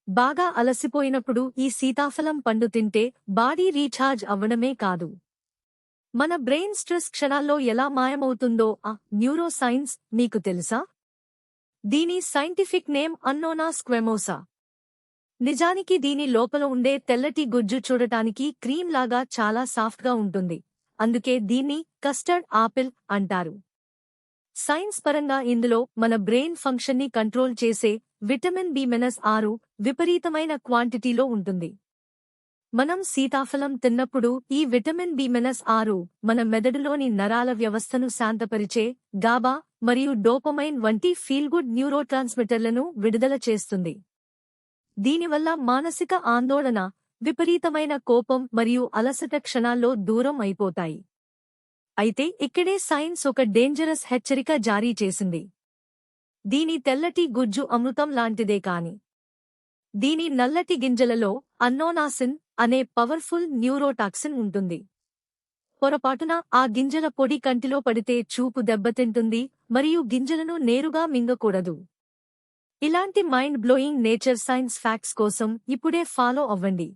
బాగా అలసిపోయినప్పుడు ఈ సీతాఫలం పండు తింటే బాడీ రీఛార్జ్ అవ్వడమే కాదు, మన బ్రెయిన్ స్ట్రెస్ క్షణాల్లో ఎలా మాయమవుతుందో ఆ న్యూరో సైన్స్ మీకు తెలుసా? దీని సైంటిఫిక్ నేమ్ అన్నోనా స్క్వెమోసా. నిజానికి దీని లోపల ఉండే తెల్లటి గుజ్జు చూడటానికి క్రీమ్ లాగా చాలా సాఫ్ట్గా ఉంటుంది. అందుకే దీన్ని కస్టర్డ్ ఆపిల్ అంటారు. సైన్స్ పరంగా ఇందులో మన బ్రెయిన్ ఫంక్షన్ని కంట్రోల్ చేసే విటమిన్ B-6 విపరీతమైన క్వాంటిటీలో ఉంటుంది. మనం సీతాఫలం తిన్నప్పుడు ఈ విటమిన్ B-6 మన మెదడులోని నరాల వ్యవస్థను శాంతపరిచే గాబా మరియు డోపమైన్ వంటి ఫీల్ గుడ్ న్యూరోట్రాన్స్మిటర్లను విడుదల చేస్తుంది. దీనివల్ల మానసిక ఆందోళన, విపరీతమైన కోపం మరియు అలసట క్షణాల్లో దూరం అయిపోతాయి. అయితే ఇక్కడే సైన్స్ ఒక డేంజరస్ హెచ్చరిక జారీ చేసింది. దీని తెల్లటి గుజ్జు అమృతం లాంటిదే కాని దీని నల్లటి గింజలలో అన్నోనాసిన్ అనే పవర్ఫుల్ న్యూరోటాక్సిన్ ఉంటుంది. పొరపాటున ఆ గింజల పొడి కంటిలో పడితే చూపు దెబ్బతింటుంది మరియు గింజలను నేరుగా మింగకూడదు. ఇలాంటి mind blowing nature science facts కోసం ఇప్పుడే ఫాలో అవ్వండి.